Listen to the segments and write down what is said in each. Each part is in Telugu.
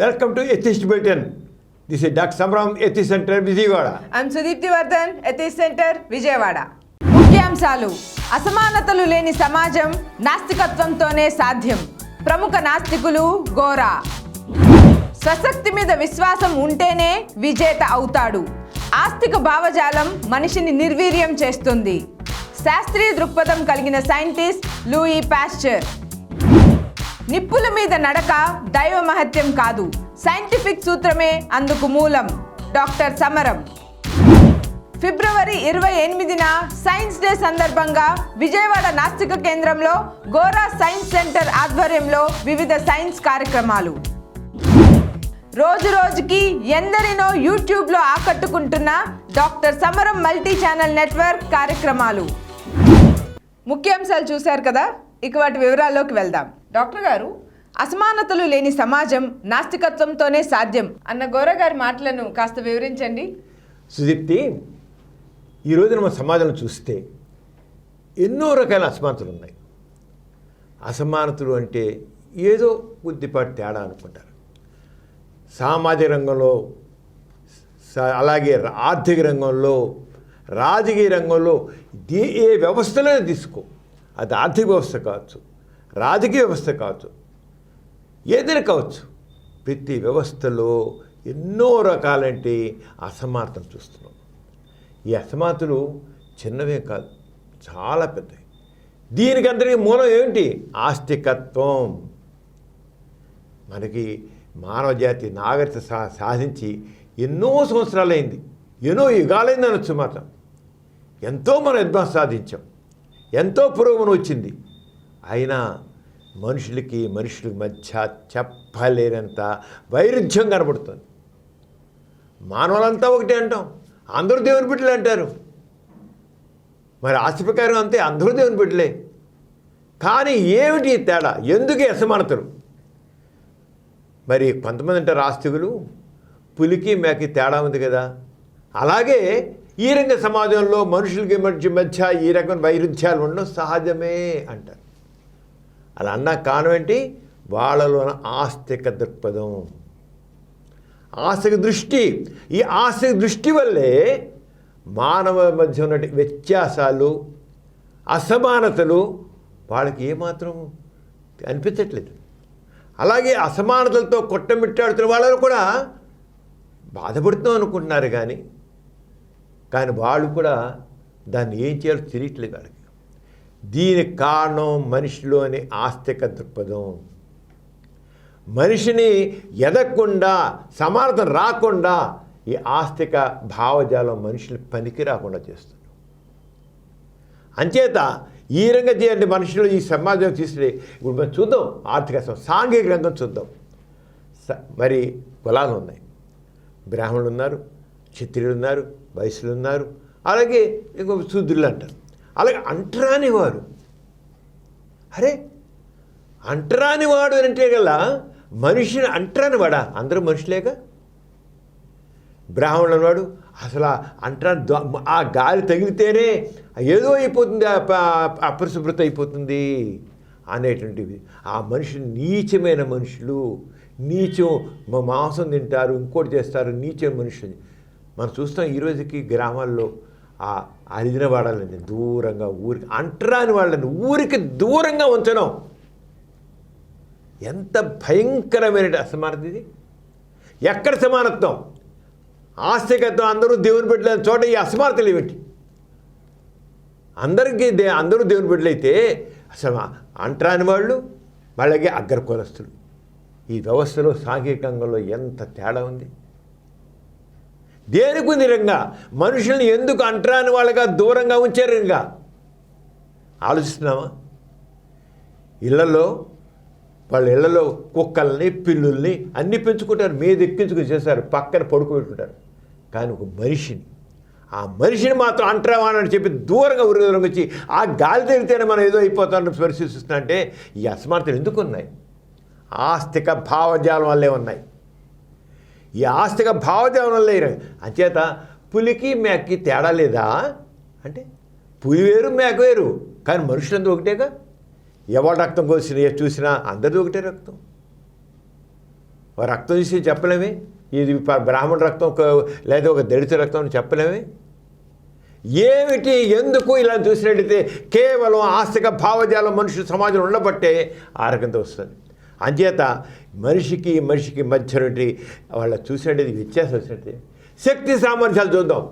Welcome to Atheist Bulletin. This is Dr. Samram, Atheist Center, Vijayawada. I'm Sudipti Vardhan, Atheist Center, Vijayawada. ముఖ్యాంశాలు. అసమానతలు లేని సమాజం నాస్తికత్వంతోనే సాధ్యం. ప్రముఖ నాస్తికులు గోరా. స్వశక్తి మీద విశ్వాసం ఉంటేనే విజేత అవుతాడు. ఆస్తిక భావజాలం మనిషిని నిర్వీర్యం చేస్తుంది. శాస్త్రీయ దృక్పథం కలిగిన సైంటిస్ట్ లూయి పాస్చర్. నిప్పుల మీద నడక దైవ మహత్యం కాదు, సైంటిఫిక్ సూత్రమే అందుకు మూలం. డాక్టర్ సమరం. ఫిబ్రవరి 28న సైన్స్ డే సందర్భంగా విజయవాడ నాస్తిక కేంద్రంలో గోరా సైన్స్ సెంటర్ ఆధ్వర్యంలో వివిధ సైన్స్ కార్యక్రమాలు. రోజు రోజుకి ఎందరినో యూట్యూబ్లో ఆకట్టుకుంటున్న డాక్టర్ సమరం మల్టీ ఛానల్ నెట్వర్క్ కార్యక్రమాలు. ముఖ్యాంశాలు చూశారు కదా, ఇక వాటి వివరాల్లోకి వెళ్దాం. డాక్టర్ గారు, అసమానతలు లేని సమాజం నాస్తికత్వంతోనే సాధ్యం అన్న గోరా గారి మాటలను కాస్త వివరించండి. సుదీప్తి, ఈ రోజున మన సమాజంలో చూస్తే ఎన్నో రకాల అసమానతలు ఉన్నాయి. అసమానతలు అంటే ఏదో కొద్దిపాటి తేడా అనుకుంటారు. సామాజిక రంగంలో, అలాగే ఆర్థిక రంగంలో, రాజకీయ రంగంలో, ఏ వ్యవస్థలో తీసుకో, అది ఆర్థిక వ్యవస్థ కావచ్చు, రాజకీయ వ్యవస్థ కావచ్చు, ఏదైనా కావచ్చు, ప్రతి వ్యవస్థలో ఎన్నో రకాలంటే అసమానతలు చూస్తున్నాం. ఈ అసమానతలు చిన్నవే కాదు, చాలా పెద్దవి. దీనికందరికీ మూలం ఏమిటి? ఆస్తికత్వం. మనకి మానవ జాతి నాగరికత సాధించి ఎన్నో సంవత్సరాలైంది, ఎన్నో యుగాలైంది అనొచ్చు మాట. ఎంతో మనం అడ్వాన్స్ సాధించాం, ఎంతో పురోగమనం వచ్చింది. అయినా మనుషులకి మధ్య చెప్పలేనంత వైరుధ్యం కనబడుతుంది. మానవులంతా ఒకటే అంటాం, అందరూ దేవుని బిడ్డలే అంటారు. మరి ఆస్తి ప్రకారం అంతే, అందరూ దేవుని బిడ్డలే. కానీ ఏమిటి తేడా? ఎందుకు అసమానతలు? మరి కొంతమంది అంటారు ఆస్తికులు, పులికి మేకకి తేడా ఉంది కదా. అలాగే ఈ రంగ సమాజంలో మనుషులకి మధ్య ఈ రకమైన వైరుధ్యాలు ఉండడం సహజమే అంటారు. అలా అన్నా కారణం ఏంటి? వాళ్ళలోన ఆస్తిక దృక్పథం, ఆస్తిక దృష్టి. ఈ ఆస్తిక దృష్టి వల్లే మానవ మధ్య ఉన్న వ్యత్యాసాలు, అసమానతలు వాళ్ళకి ఏమాత్రం అనిపించట్లేదు. అలాగే అసమానతలతో కొట్టమిట్టాడుతున్న వాళ్ళు కూడా బాధపడుతున్నాం అనుకుంటున్నారు. కానీ వాళ్ళు కూడా దాన్ని ఏం చేయాలో తెలియట్లేదు వాళ్ళకి. దీనికి కారణం మనిషిలోని ఆస్తిక దృక్పథం. మనిషిని ఎదగకుండా, సమానత రాకుండా ఈ ఆస్తిక భావజాలం మనుషులు పనికి రాకుండా చేస్తుంది. అంచేత ఈ రంగం చేయండి మనుషులు ఈ సమాజం తీసుకుని ఇప్పుడు మనం చూద్దాం. ఆర్థిక సాంఘిక రంగం చూద్దాం. మరి కులాలు ఉన్నాయి, బ్రాహ్మణులు ఉన్నారు, క్షత్రియులు ఉన్నారు, వైశ్యులు ఉన్నారు, అలాగే ఇంకో శూద్రులు అంటారు. అలాగే అంటరాని వారు. అరే, అంటరాని వాడు అంటే గల మనిషిని అంటరాని వాడా? అందరూ మనుషులేగా. బ్రాహ్మణుడు వాడు అసలు అంటరాని, ఆ గాలి తగిలితేనే ఏదో అయిపోతుంది, అపరిశుభ్రత అయిపోతుంది అనేటువంటివి. ఆ మనుషులు నీచమైన మనుషులు, నీచం, మాంసం తింటారు, ఇంకోటి చేస్తారు, నీచమైన మనుషులు మనం చూస్తాం. ఈ రోజుకి గ్రామాల్లో ఆ అరిదిన వాడాలని దూరంగా, ఊరికి అంటరాని వాళ్ళని ఊరికి దూరంగా ఉంచడం ఎంత భయంకరమైన అసమానత ఇది! ఎక్కడ సమానత్వం? ఆస్తికత్వం, అందరూ దేవుని బిడ్డలైన చోట ఈ అసమానతలు ఏమిటి? అందరూ దేవుని బిడ్డలైతే అసలు అంటరాని వాళ్ళు, వాళ్ళకి అగ్రకులస్తులు. ఈ వ్యవస్థలో, సాంఘికంలో ఎంత తేడా ఉంది! దేనికి నిరంగా మనుషుల్ని ఎందుకు అంటరాని వాళ్ళగా దూరంగా ఉంచారు? ఇంకా ఆలోచిస్తున్నామా? వాళ్ళ ఇళ్లలో కుక్కల్ని, పిల్లుల్ని అన్నీ పెంచుకుంటారు, మీద ఎక్కించుకుని చేస్తారు, పక్కన పడుకోబెట్టుకుంటారు. కానీ ఒక ఆ మనిషిని మాత్రం అంటరావాలని చెప్పి దూరంగా దూరంగా వచ్చి ఆ గాలి తగిలితేనే మనం ఏదో అయిపోతామని పరిశీలిస్తున్నా అంటే ఈ అసమానతలు ఎందుకు ఉన్నాయి? ఆస్తిక భావజాలం వల్లే ఉన్నాయి. ఈ ఆస్తిక భావజాలం వల్లే. అంచేత పులికి మేకకి తేడా లేదా అంటే పులి వేరు, మేక వేరు, కానీ మనుషులందరూ ఒకటేగా. ఎవరి రక్తం కోసినా చూసినా అందరిది ఒకటే రక్తం. రక్తం చూసి చెప్పలేమే, ఇది బ్రాహ్మణ రక్తం లేదా ఒక దళిత రక్తం అని చెప్పలేమే. ఏమిటి ఎందుకు ఇలా చూసినట్టయితే కేవలం ఆస్తిక భావజాలం మనుషుల సమాజంలో ఉండబట్టే ఆ రకంతో వస్తుంది. అంచేత మనిషికి మధ్య నుండి వాళ్ళ చూసినట్టు వ్యత్యాసం వచ్చినట్టు శక్తి సామర్థ్యాలు చూద్దాం.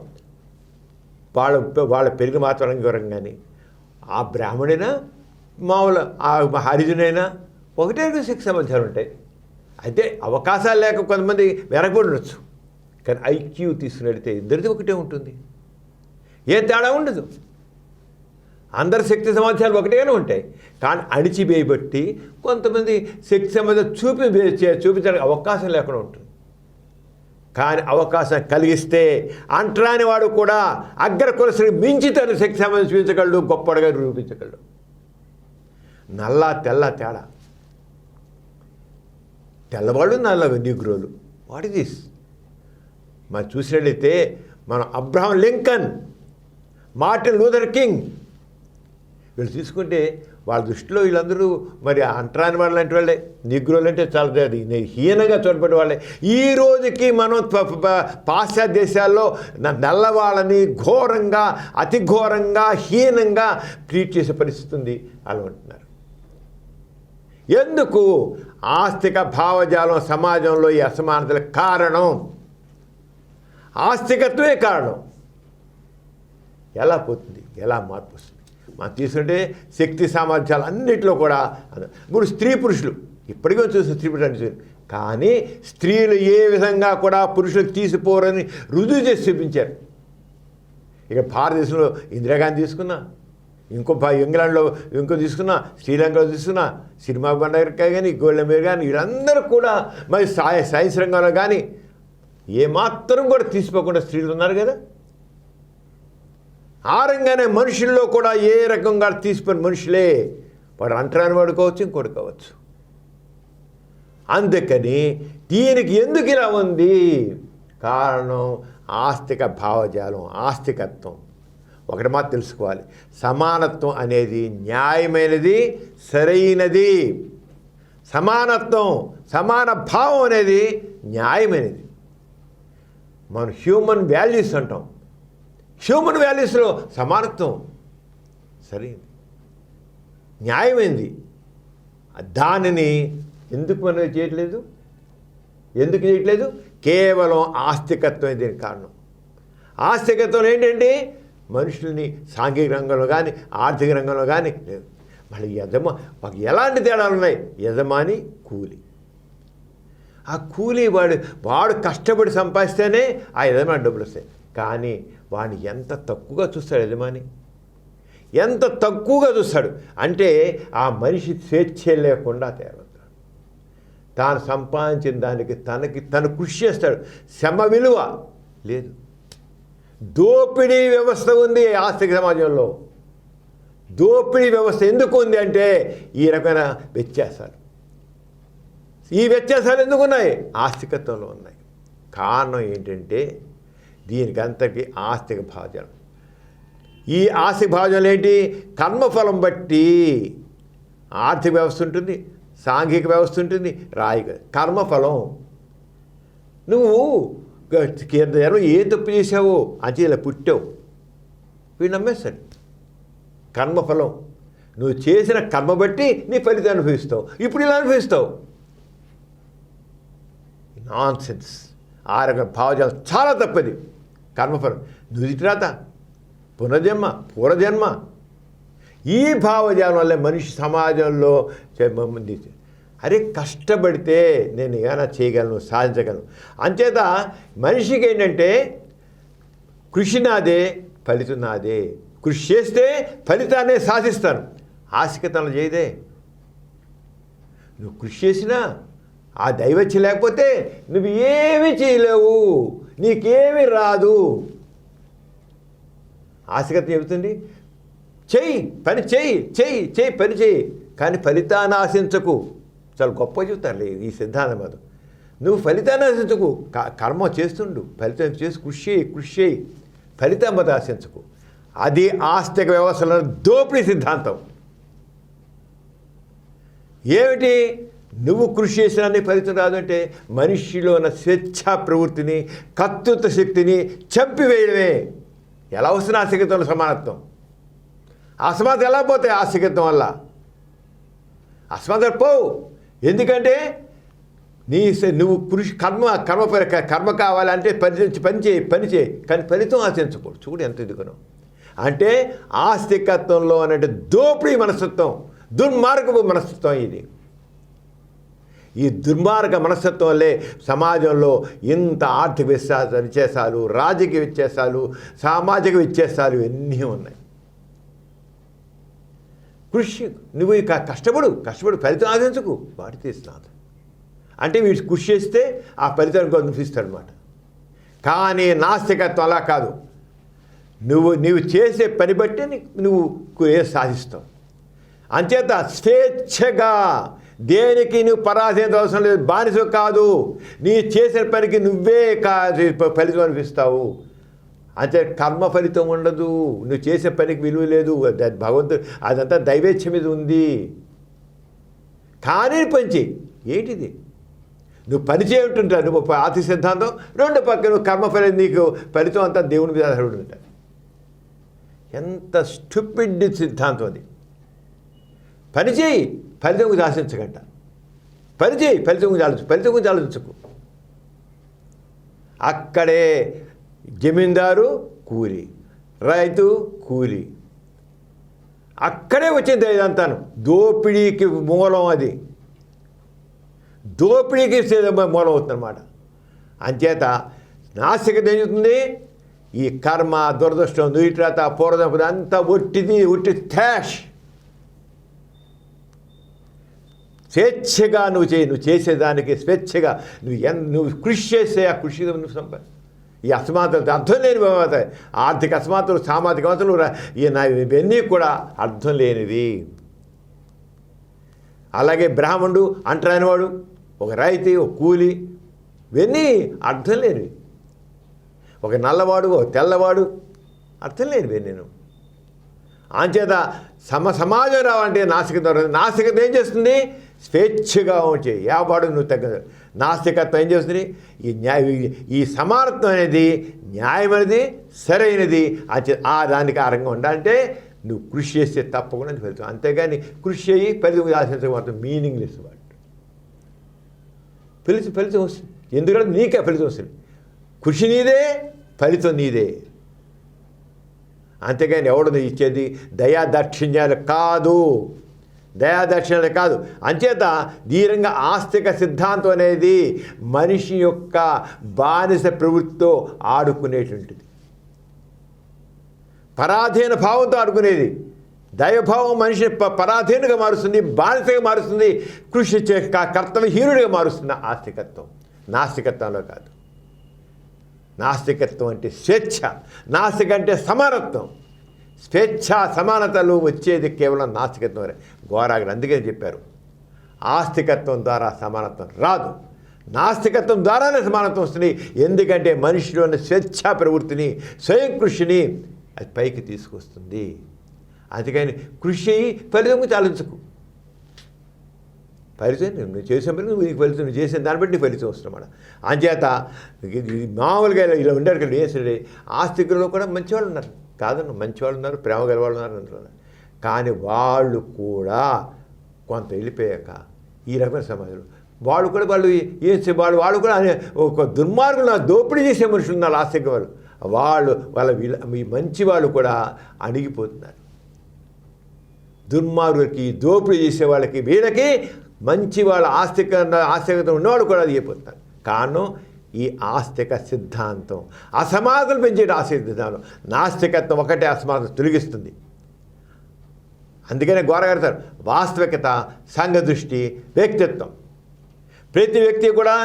వాళ్ళ పెరిగి మాత్రం కానీ ఆ బ్రాహ్మణైనా మామూలు ఆ హరిజునైనా ఒకటే శక్తి సామర్థ్యాలు ఉంటాయి. అయితే అవకాశాలు లేక కొంతమంది వెనకబడి ఉండొచ్చు, కానీ ఐక్యూ తీసుకున్నట్లయితే ఇద్దరిది ఒకటే ఉంటుంది, ఏ తేడా ఉండదు. అందరి శక్తి సామర్థ్యాలు ఒకటేనే ఉంటాయి, కానీ అణిచివేయబట్టి కొంతమంది శక్తి సామర్థ్యాలు చూపించడానికి అవకాశం లేకుండా ఉంటుంది. కానీ అవకాశం కలిగిస్తే అంటరాని వాడు కూడా అగ్ర కులస్తుని మించి తన శక్తి సామర్థ్యం చూపించగలడు, గొప్పగా నిరూపించగలడు. నల్ల తెల్ల తేడా, తెల్లవాళ్ళు నల్ల నీగ్రోలు, వాట్ ఇస్ దిస్? మరి చూసినట్లయితే మనం Abraham Lincoln, Martin Luther king వీళ్ళు తీసుకుంటే వాళ్ళ దృష్టిలో వీళ్ళందరూ మరి అంటరాని వాళ్ళు లాంటి వాళ్ళే, నిగ్రోలు అంటే చాలా హీనంగా చూడబడే వాళ్ళే. ఈ రోజుకి మనం పాశ్చాత్య దేశాల్లో నల్లవాళ్ళని ఘోరంగా అతి ఘోరంగా హీనంగా ట్రీట్ చేసే పరిస్థితి ఉంది అలా అంటున్నారు. ఎందుకు? ఆస్తిక భావజాలం సమాజంలో ఈ అసమానతలకు కారణం ఆస్తికత్వమే కారణం. ఎలా పోతుంది, ఎలా మార్పు వస్తుంది? మనం తీసుకుంటే శక్తి సామర్థ్యాలు అన్నింటిలో కూడా ఇప్పుడు స్త్రీ పురుషులు ఇప్పటికీ చూసిన స్త్రీ పురుషులు, కానీ స్త్రీలు ఏ విధంగా కూడా పురుషులకు తీసిపోరని రుజువు చేసి చూపించారు. ఇక భారతదేశంలో ఇందిరాగాంధీ తీసుకున్నా, ఇంగ్లాండ్లో తీసుకున్నా, శ్రీలంకలో తీసుకున్నా, సినిమా బండకాయ కానీ గోల్డెన్ కానీ వీళ్ళందరూ కూడా మరి సైన్స్ రంగంలో కానీ ఏమాత్రం కూడా తీసిపోకుండా స్త్రీలు ఉన్నారు కదా. ఆ రంగానే మనుషుల్లో కూడా ఏ రకంగా తీసిపోయిన మనుషులే, వాడు అంటరాని వాడు కావచ్చు, ఇంకోటి కావచ్చు. అందుకని దీనికి ఎందుకు ఇలా ఉంది? కారణం ఆస్తిక భావజాలం, ఆస్తికత్వం. ఒకటి మాత్రం తెలుసుకోవాలి, సమానత్వం అనేది న్యాయమైనది, సరైనది. సమానత్వం, సమాన భావం అనేది న్యాయమైనది. మనం హ్యూమన్ వాల్యూస్ అంటాం. హ్యూమన్ వాల్యూస్లో సమానత్వం సరైనది, న్యాయమైంది. దానిని ఎందుకు మనం చేయట్లేదు? ఎందుకు చేయట్లేదు? కేవలం ఆస్తికత్వం దీనికి కారణం. ఆస్తికత్వం ఏంటంటే మనుషుల్ని సాంఘిక రంగంలో కానీ ఆర్థిక రంగంలో కానీ లేదు. మళ్ళీ ఎలాంటి తేడాలు ఉన్నాయి? యజమాని, కూలి. ఆ కూలి వాడు కష్టపడి సంపాదిస్తేనే ఆ యజమాని డబ్బులు వస్తాయి. కానీ వాడిని ఎంత తక్కువగా చూస్తాడు యజమాని, ఎంత తక్కువగా చూస్తాడు అంటే ఆ మనిషి స్వేచ్ఛ లేకుండా తయారవుతాడు. తాను సంపాదించిన దానికి తను కృషి చేస్తాడు. శ్రమ విలువ లేదు. దోపిడీ వ్యవస్థ ఉంది ఆస్తిక సమాజంలో. దోపిడీ వ్యవస్థ ఎందుకు ఉంది అంటే ఈ రకమైన వ్యత్యాసాలు. ఈ వ్యత్యాసాలు ఎందుకు ఉన్నాయి? ఆస్తికత్వంలో ఉన్నాయి. కారణం ఏంటంటే దీనికి అంతటి ఆస్తిక భావజాలం. ఈ ఆస్తిక భావజాలం ఏంటి? కర్మఫలం బట్టి ఆర్థిక వ్యవస్థ ఉంటుంది, సాంఘిక వ్యవస్థ ఉంటుంది, కర్మఫలం. నువ్వు ఏ తప్పు చేసావో అంటే ఇలా పుట్టావు, వీడు నమ్మేస్తాడు. కర్మఫలం, నువ్వు చేసిన కర్మ బట్టి నీ ఫలితం అనుభవిస్తావు. ఇప్పుడు ఇలా అనుభవిస్తావు. Non sense. ఆ రకం భావజాలం చాలా తప్పది. కర్మఫలం, నుదిటిరాత, పునర్జన్మ, పూర్వజన్మ. ఈ భావజాలం వల్ల మనిషి సమాజంలో అరే కష్టపడితే నేను ఏమైనా చేయగలను, సాధించగలను. అంచేత మనిషికి ఏంటంటే కృషి నాదే, ఫలితం నాదే. కృషి చేస్తే ఫలితాన్ని సాధిస్తాను. ఆస్తికతను చేయదే. నువ్వు కృషి చేసినా ఆ దైవచ్ఛ లేకపోతే నువ్వు ఏమీ చేయలేవు, నీకేమీ రాదు. ఆస్తికత చెబుతుంది పని చెయ్యి పని చెయ్యి, కానీ ఫలితాన్ని ఆశించకు. చాలా గొప్ప చెబుతారులే ఈ సిద్ధాంతం. అది నువ్వు ఫలితాన్ని ఆశించకు, కర్మ చేస్తుండు, ఫలితం చేసి కృషి చేయి, ఫలితం మీద ఆశించకు. అది ఆస్తిక వ్యవస్థలో దోపిడీ సిద్ధాంతం. ఏమిటి? నువ్వు కృషి చేసినా నీ ఫలితం రాదు అంటే మనిషిలో ఉన్న స్వేచ్ఛా ప్రవృత్తిని, కర్తృత్వ శక్తిని చంపివేయడమే. ఎలా వస్తుంది ఆస్తికత్వంలో సమానత్వం? అసమానత ఎలా పోతాయి ఆస్తికత్వం వల్ల? అసమానత పోవు. ఎందుకంటే నువ్వు కృషి కర్మ కావాలంటే పని చేయి, కానీ ఫలితం ఆశించకూడదు. చూడు ఎంత ఎదుగును అంటే ఆస్తికత్వంలో అన్నట్టు దోపిడీ మనస్తత్వం, దుర్మార్గపు మనస్తత్వం ఇది. ఈ దుర్మార్గ మనస్తత్వం వల్లే సమాజంలో ఇంత ఆర్థిక వ్యత్యాసాలు, రాజకీయ వ్యత్యాసాలు, సామాజిక వ్యత్యాసాలు ఎన్ని ఉన్నాయి. కృషి నువ్వు ఇక కష్టపడు ఫలితం ఆశించకు, వాటి తీస్తున్నాను అంటే వీడు కృషి చేస్తే ఆ ఫలితాన్ని అనిపిస్తాడు అనమాట. కానీ నాస్తికత్వం అలా కాదు. నువ్వు చేసే పని బట్టి నువ్వు సాధిస్తావు. అంచేత స్వేచ్ఛగా దేనికి నువ్వు పరాధీనత అవసరం లేదు, బానిస కాదు. నీ చేసిన పనికి నువ్వే ఫలితం అనిపిస్తావు. అంటే కర్మ ఫలితం ఉండదు, నువ్వు చేసే పనికి విలువ లేదు. భగవంతుడు అదంతా దైవేచ్ఛ మీద ఉంది. కానీ పని ఏంటిది? నువ్వు పని చేయకుంటుంటా, నువ్వు ఆతి సిద్ధాంతం, రెండు పక్క నువ్వు కర్మఫలం, నీకు ఫలితం అంతా దేవుని మీద ఆధారపడి ఉంటాయి. ఎంత స్టూపిడ్ సిద్ధాంతం అది. పని చేయి, ఫలితం గురించి ఆశించకంట. పని చేయి, ఫలితం గురించి ఆలోచించకు. అక్కడే జమీందారు కూలి, రైతు కూలి, అక్కడే వచ్చింది ఇదంతాను. దోపిడీకి మూలం అది, దోపిడీకి మూలం అవుతుందన్నమాట. అంచేత నాస్తికత ఏం చెప్తుంది? ఈ కర్మ, దురదృష్టం, నుయిట్రాత, పూర్వదంపద అంతా ఒట్టి థ్యాష్. స్వేచ్ఛగా నువ్వు చేసేదానికి స్వేచ్ఛగా నువ్వు కృషి చేస్తే ఆ కృషి నువ్వు సంపాది. ఈ అసమానతలు అర్థం లేనివి అవుతాయి. ఆర్థిక అసమానతలు, సామాజిక అసలు ఇవన్నీ కూడా అర్థం లేనివి. అలాగే బ్రాహ్మణుడు అంటరానివాడు, ఒక రైతు, ఒక కూలి, ఇవన్నీ అర్థం లేనివి. ఒక నల్లవాడు, ఒక తెల్లవాడు, అర్థం లేనివి. నేను అంచేత సమాజం రావాలంటే నాస్తికత ఏం చేస్తుంది? స్వేచ్ఛగా ఉంటే యావాడు నువ్వు తగ్గదు. నాస్తికత్వం ఏం చేస్తుంది? ఈ సమానత్వం అనేది న్యాయమైనది, సరైనది. దానికి ఆరంగా ఉండాలంటే నువ్వు కృషి చేస్తే తప్పకుండా ఫలితం. అంతేగాని కృషి చేయి ఫలితం ఆశించక మాత్రం మీనింగ్లెస్ వాడు. ఫలితం వస్తుంది, ఎందుకంటే నీకే ఫలితం వస్తుంది. కృషి నీదే, ఫలితం నీదే. అంతేగాని ఎవడు ఇచ్చేది దయాదాక్షిణ్యాలు కాదు, దయాదాక్షిణ్యాలు కాదు. అంచేత ధీరంగా ఆస్తిక సిద్ధాంతం అనేది మనిషి యొక్క బానిస ప్రవృత్తితో ఆడుకునేటువంటిది, పరాధీన భావంతో ఆడుకునేది. దైవభావం మనిషిని పరాధీనుగా మారుస్తుంది, బానిసగా మారుస్తుంది, కృషి కర్తవ్యహీనుడిగా మారుస్తుంది ఆస్తికత్వం. నాస్తికత్వంలో కాదు. నాస్తికత్వం అంటే స్వేచ్ఛ, నాస్తిక అంటే సమానత్వం. స్వేచ్ఛ సమానతలు వచ్చేది కేవలం నాస్తికత్వం వరే. గోరాగారు అందుకని చెప్పారు, ఆస్తికత్వం ద్వారా సమానత్వం రాదు, నాస్తికత్వం ద్వారానే సమానత్వం వస్తుంది. ఎందుకంటే మనిషిలోని స్వేచ్ఛా ప్రవృత్తిని, స్వయం కృషిని అది పైకి తీసుకొస్తుంది. అందుకని కృషి ఫలితం గురించి ఆలోచించకు. ఫలితం నువ్వు చేసిన పని నీకు ఫలితం, నువ్వు చేసిన దాన్ని బట్టి ఫలితం వస్తున్నమాట. అంచేత మామూలుగా ఇలా ఉండారు కదా. సరే ఆస్తికుల్లో కూడా మంచివాళ్ళు ఉన్నారు, కాదన్న మంచివాళ్ళు ఉన్నారు, ప్రేమ గల వాళ్ళు ఉన్నారు అంటున్నారు. కానీ వాళ్ళు కూడా కొంత వెళ్ళిపోయాక ఈ రకమైన సమాజంలో వాళ్ళు కూడా వాళ్ళు కూడా ఒక దుర్మార్గులు, దోపిడీ చేసే మనుషులు ఉన్నారు ఆస్తిక వాళ్ళ ఈ మంచి వాళ్ళు కూడా అణిగిపోతున్నారు. దుర్మార్గులకి, దోపిడీ చేసే వాళ్ళకి, వీళ్ళకి మంచి వాళ్ళ ఆస్తికత ఉన్నవాళ్ళు కూడా అది అయిపోతున్నారు. కారణం ఈ ఆస్తిక సిద్ధాంతం, అసమానతలు పెంచే ఆస్తిక సిద్ధాంతం. నాస్తికత్వం ఒకటే అసమానత తొలగిస్తుంది. అందుకనే గోరగారుతారు వాస్తవికత, సంఘ దృష్టి, వ్యక్తిత్వం. ప్రతి వ్యక్తి కూడా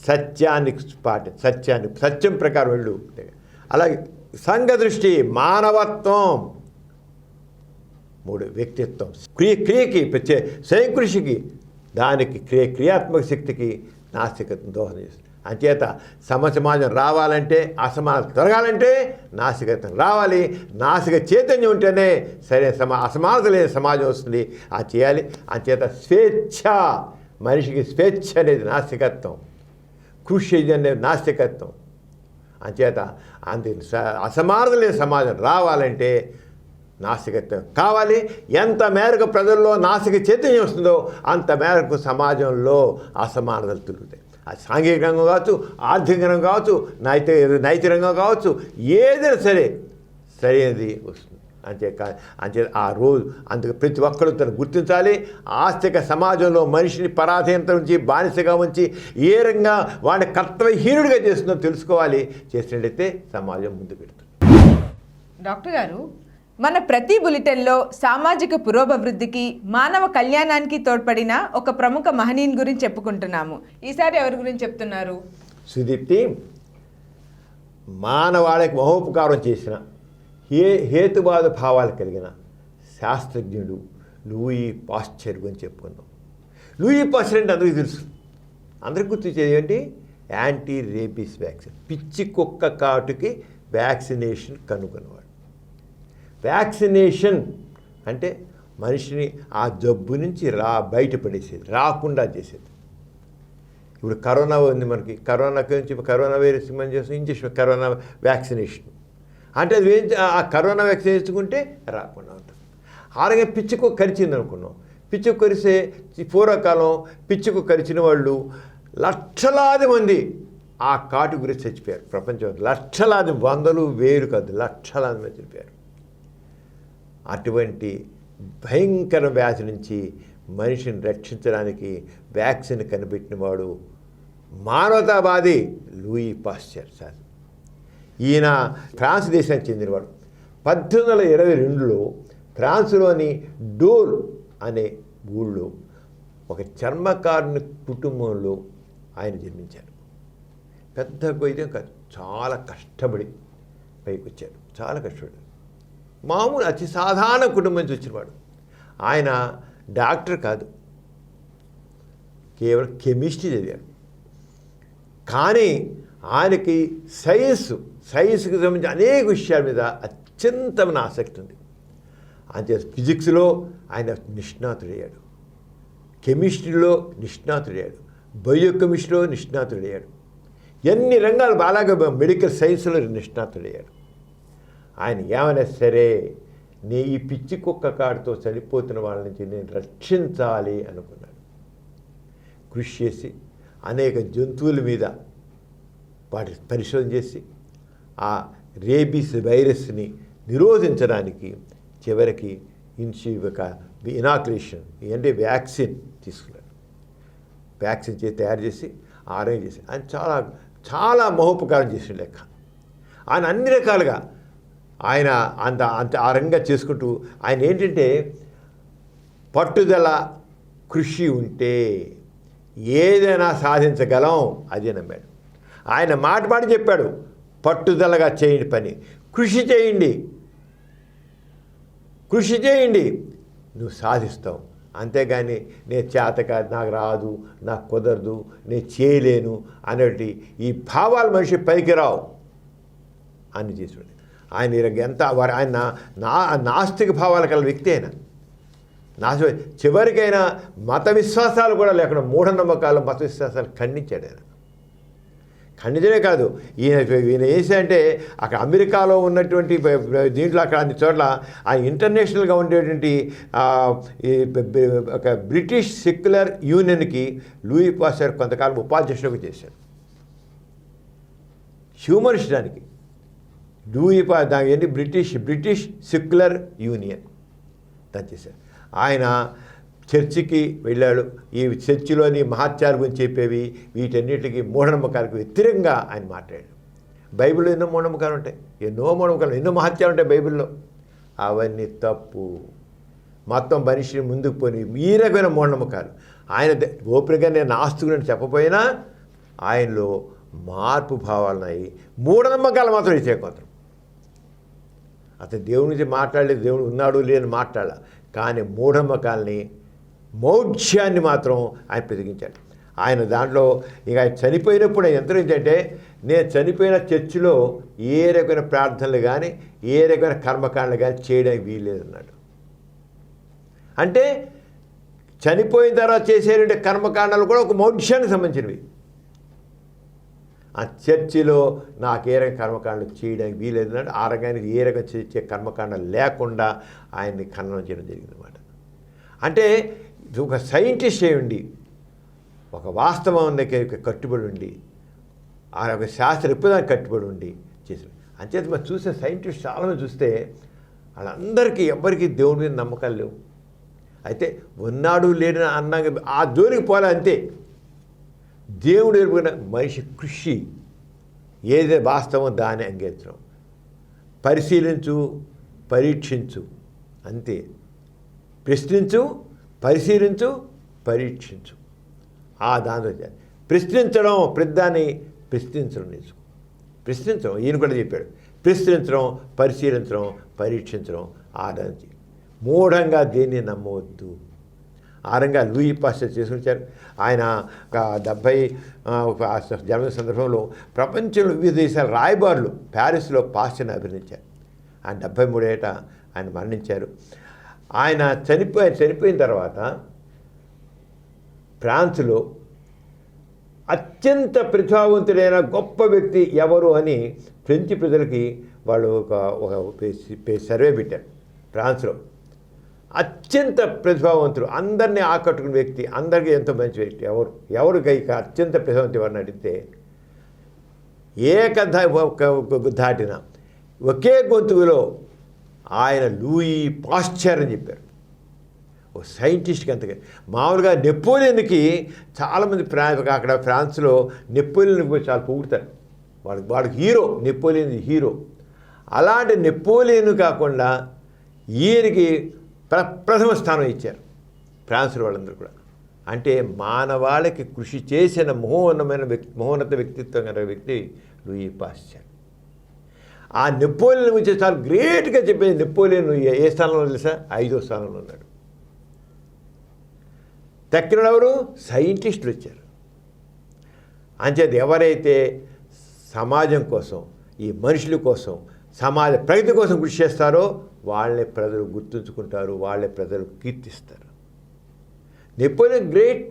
సత్యం ప్రకారం వెళ్ళు. అలాగే సంఘ దృష్టి, మానవత్వం. 3 వ్యక్తిత్వం, క్రియకి స్వయం కృషికి, దానికి క్రియాత్మక శక్తికి నాస్తికత్వం దోహదం చేస్తుంది. అంచేత సమాజం రావాలంటే, అసమానత తొలగాలంటే నాస్తికత్వం రావాలి. నాస్తిక చైతన్యం ఉంటేనే సరే అసమానత లేని సమాజం వస్తుంది. అది చేయాలి. అంచేత స్వేచ్ఛ మనిషికి స్వేచ్ఛ అనేది నాస్తికత్వం, కృషి అనేది నాస్తికత్వం. అంచేత అసమానత లేని సమాజం రావాలంటే నాస్తికత్వం కావాలి. ఎంత మేరకు ప్రజల్లో నాస్తిక చైతన్యం వస్తుందో అంత మేరకు సమాజంలో అసమానతలు తిరుగుతాయి. అది సాంఘికంగా కావచ్చు, ఆర్థికంగా కావచ్చు, నైతికంగా కావచ్చు, ఏదైనా సరే సరైనది వస్తుంది. అంతే ఆ రోజు అందుకు ప్రతి ఒక్కరు తను గుర్తించాలి. ఆస్తిక సమాజంలో మనిషిని పరాధీనత నుంచి బానిసగా ఉంచి ఏ రంగా వాడిని కర్తవ్యహీనుడిగా చేస్తుందో తెలుసుకోవాలి. చేసినట్లయితే సమాజం ముందుకు వెళ్తుంది. డాక్టర్ గారు, మన ప్రతి బులెటిన్లో సామాజిక పురోభివృద్ధికి, మానవ కళ్యాణానికి తోడ్పడిన ఒక ప్రముఖ మహనీయుని గురించి చెప్పుకుంటున్నాము. ఈసారి ఎవరి గురించి చెప్తున్నారు? సుదీప్తి, మానవాళికి మహోపకారం చేసిన హేతువాద భావాలు కలిగిన శాస్త్రజ్ఞుడు లూయి పాస్చర్ గురించి చెప్పుకుందాం. లూయి పాస్చర్ అంటే అందరికీ తెలుసు. అందరికీ గుర్తు చేయండి, యాంటీ రేబీస్ వ్యాక్సిన్, పిచ్చి కుక్క కాటుకి వ్యాక్సినేషన్ కనుగొన్నవాడు. వ్యాక్సినేషన్ అంటే మనిషిని ఆ జబ్బు నుంచి బయటపడేసేది, రాకుండా చేసేది. ఇప్పుడు కరోనా ఉంది మనకి, కరోనా వైరస్ మనం చేసిన ఇంజక్షన్ కరోనా వ్యాక్సినేషన్ అంటే అది ఆ కరోనా వ్యాక్సిన్ వేసుకుంటే రాకుండా ఉంటుంది. అలాగే పిచ్చుకు కరిచింది అనుకున్నాం. పిచ్చుకు కరిస్తే పూర్వకాలం పిచ్చుకు కరిచిన వాళ్ళు లక్షలాది మంది ఆ కాటు గురించి చచ్చిపోయారు. ప్రపంచం లక్షలాది, వందలు వేలు కాదు, లక్షలాది మంది చనిపోయారు. అటువంటి భయంకర వ్యాధి నుంచి మనిషిని రక్షించడానికి వ్యాక్సిన్ కనిపెట్టిన వాడు మానవతావాది లూయి పాస్చర్ సార్. ఈయన ఫ్రాన్స్ దేశానికి చెందినవాడు. 1822లో ఫ్రాన్స్లోని డోల్ అనే ఊళ్ళో ఒక చర్మకారుని కుటుంబంలో ఆయన జన్మించారు. పెద్ద వైద్యం కాదు, చాలా కష్టపడి పైకి వచ్చాడు. చాలా కష్టపడి మామూలు అతి సాధారణ కుటుంబం నుంచి వచ్చినవాడు. ఆయన డాక్టర్ కాదు, కేవలం కెమిస్ట్రీ చదివాడు. కానీ ఆయనకి సైన్స్కి సంబంధించి అనేక విషయాల మీద అత్యంతమైన ఆసక్తి ఉంది. అంతే ఫిజిక్స్లో ఆయన నిష్ణాతుడయ్యాడు, కెమిస్ట్రీలో నిష్ణాతుడయ్యాడు, బయోకెమిస్ట్రీలో నిష్ణాతుడయ్యాడు, ఎన్ని రంగాలు బాగా మెడికల్ సైన్స్లో నిష్ణాతుడయ్యాడు. ఆయన ఏమైనా సరే ఈ పిచ్చి కుక్క కాడుతో చనిపోతున్న వాళ్ళ నుంచి నేను రక్షించాలి అనుకున్నాడు. కృషి చేసి అనేక జంతువుల మీద వాటి పరిశోధన చేసి ఆ రేబీస్ వైరస్ని నిరోధించడానికి చివరికి ఒక ఇనాక్యులేషన్ అంటే వ్యాక్సిన్ తీసుకున్నాడు. వ్యాక్సిన్ తయారు చేసి అరేంజ్ చేసి ఆయన చాలా చాలా మహోపకారం చేసిన లెక్క. ఆయన అన్ని రకాలుగా ఆయన అంత ఆ రంగా చేసుకుంటూ ఆయన ఏంటంటే పట్టుదల, కృషి ఉంటే ఏదైనా సాధించగలం అది నమ్మాడు. ఆయన మాట చెప్పాడు, పట్టుదలగా చేయండి పని, కృషి చేయండి నువ్వు సాధిస్తావు. అంతేగాని నేను చేతక, నాకు రాదు, నాకు కుదరదు, నేను చేయలేను అనేటి ఈ భావాలు మనిషి పైకి రావు అని చేసాడు. ఆయన నాస్తిక భావాలు కల వ్యక్తి అయినా చివరికైనా మత విశ్వాసాలు కూడా లేకుండా మూఢనమ్మకాలు, మత విశ్వాసాలు ఖండించాడు. ఆయన ఖండించడే కాదు, ఈయన ఏంటంటే అక్కడ అమెరికాలో ఉన్నటువంటి దీంట్లో అక్కడ అన్ని చోట్ల ఆ ఇంటర్నేషనల్గా ఉండేటువంటి ఒక బ్రిటిష్ సెక్యులర్ యూనియన్కి లూయి పాస్చర్ కొంతకాలం ఉపాధ్యక్షుడిగా చేశాడు. హ్యూమనిస్ట్ దానికి దాని బ్రిటిష్ సెక్యులర్ యూనియన్ దాన్ని చేశారు. ఆయన చర్చికి వెళ్ళాడు. ఈ చర్చిలోని మహత్యాల గురించి చెప్పేవి, వీటన్నిటికీ మూఢనమ్మకాలకు వ్యతిరేకంగా ఆయన మాట్లాడాడు. బైబిల్లో ఎన్నో మూఢనమ్మకాలు ఉంటాయి, ఎన్నో మహత్యాలు ఉంటాయి బైబిల్లో. అవన్నీ తప్పు. మొత్తం మనిషిని ముందుకు పోయి ఈ రకమైన మూఢనమ్మకాలు ఆయన ఓపికగా నేను నాస్తికుడని చెప్పపోయినా ఆయనలో మార్పు భావాలున్నాయి. మూఢనమ్మకాలు మాత్రం వ్యతిరేకం. అతను దేవుడి నుంచి మాట్లాడలేదు, దేవుడు ఉన్నాడు లేని మాట్లాడాల, కానీ మూఢనమ్మకాలని, మౌఢ్యాన్ని మాత్రం ఆయన పెరిగించాడు. ఆయన దాంట్లో ఇక ఆయన చనిపోయినప్పుడు ఆయన ఎంత ఏంటంటే, నేను చనిపోయిన చర్చిలో ఏ రకమైన ప్రార్థనలు కానీ ఏ రకమైన కర్మకాండలు కానీ చేయడానికి వీల్లేదన్నాడు. అంటే చనిపోయిన తర్వాత చేసేటువంటి కర్మకాండాలు కూడా ఒక మోక్షానికి సంబంధించినవి. ఆ చర్చిలో నాకు ఏ రకం కర్మకాండాలు చేయడానికి వీలేదు అంటే ఆ రకానికి ఏ రకం చేసే కర్మకాండాలు లేకుండా ఆయన్ని ఖననం చేయడం జరిగిందన్నమాట. అంటే ఒక సైంటిస్ట్ అయ్యండి, ఒక వాస్తవం దగ్గర కట్టుబడి ఉండి, ఆ ఒక శాస్త్ర విప్లవానికి కట్టుబడి ఉండి చేశారు. అంచేత మనం చూసే సైంటిస్ట్ చాలామంది చూస్తే వాళ్ళందరికీ ఎవరికి దేవుడి మీద నమ్మకాలు లేవు. అయితే ఉన్నాడు లేని అన్నాక ఆ జోలికి పోలే అంతే. దేవుడు ఎరుగున మనిషి కృషి ఏదైతే వాస్తవం దాన్ని అంగీకరించడం, పరిశీలించు, పరీక్షించు, అంతే. ప్రశ్నించు, పరిశీలించు, పరీక్షించు. ఆ దాంతో ప్రశ్నించడం ప్రతిదాన్ని ప్రశ్నించడం నేర్చుకో. ప్రశ్నించడం ఈయన కూడా చెప్పాడు, ప్రశ్నించడం, పరిశీలించడం, పరీక్షించడం. ఆ దాన్ని మూఢంగా దేన్ని నమ్మవద్దు. ఆరంగా లూయి పాస్టర్ చేసుకొచ్చారు. ఆయన 70 జన్మ సందర్భంలో ప్రపంచంలో వివిధ దేశాల రాయబారులు ప్యారిస్లో పాస్టర్ని అభినందించారు. ఆయన 73 ఏట ఆయన మరణించారు. ఆయన చనిపోయిన తర్వాత ఫ్రాన్స్లో అత్యంత ప్రతిభావంతుడైన గొప్ప వ్యక్తి ఎవరు అని ఫ్రెంచ్ ప్రజలకి వాళ్ళు ఒక సర్వే పెట్టారు. ఫ్రాన్స్లో అత్యంత ప్రతిభావంతుడు, అందరినీ ఆకట్టుకునే వ్యక్తి, అందరికీ ఎంతో మంచి వ్యక్తి ఎవరికి అత్యంత ప్రతిభావంతుడు ఎవరిని అడిగితే దాటిన ఒకే గొంతులో ఆయన లూయి పాస్చర్ అని చెప్పారు. ఓ సైంటిస్ట్కి అంతగా. మామూలుగా నెపోలియన్కి చాలామంది అక్కడ ఫ్రాన్స్లో నెపోలియన్ చాలా పొగుడతారు. వాడికి హీరో, నెపోలియన్ హీరో. అలాంటి నెపోలియన్ కాకుండా ఈయనకి ప్రథమ స్థానం ఇచ్చారు ఫ్రాన్స్లో వాళ్ళందరూ కూడా. అంటే మానవాళికి కృషి చేసిన మహోన్నత వ్యక్తిత్వం గల వ్యక్తి లూయి పాస్చర్. ఆ నెపోలియన్ గురించి చాలా గ్రేట్గా చెప్పేది. నెపోలియన్ ఏ స్థానంలో తెలుసా? 5వ స్థానంలో ఉన్నాడు. తక్కిన ఎవరు? సైంటిస్టులు వచ్చారు. అంచేది ఎవరైతే సమాజం కోసం, ఈ మనుషుల కోసం, సమాజ ప్రగతి కోసం కృషి చేస్తారో వాళ్ళే ప్రజలు గుర్తుంచుకుంటారు, వాళ్ళే ప్రజలు కీర్తిస్తారు. నెపోలియన్ గ్రేట్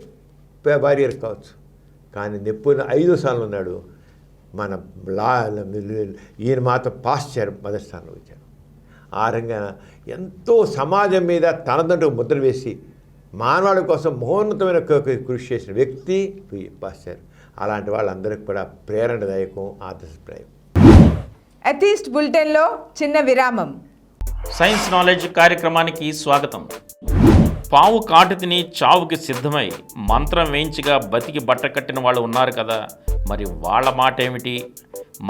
వారియర్ కావచ్చు, కానీ నెపోలియన్ 5వ స్థానంలో ఉన్నాడు. మన ఈయన మాత్రం పాస్చర్ మొదటి స్థానంలో వచ్చాడు. ఆ రంగా ఎంతో సమాజం మీద తనదంటూ ముద్ర వేసి మానవాళి కోసం మహోన్నతమైన కృషి చేసిన వ్యక్తి పాస్చర్. అలాంటి వాళ్ళందరికీ కూడా ప్రేరణదాయకం, ఆదర్శప్రాయం. ఎథీస్ట్ బులెటిన్లో చిన్న విరామం. సైన్స్ నాలెడ్జ్ కార్యక్రమానికి స్వాగతం. పాము కాటు తిని చావుకి సిద్ధమై మంత్రం వేయించగా బతికి బట్టకట్టిన వాళ్ళు ఉన్నారు కదా, మరి వాళ్ళ మాట ఏమిటి?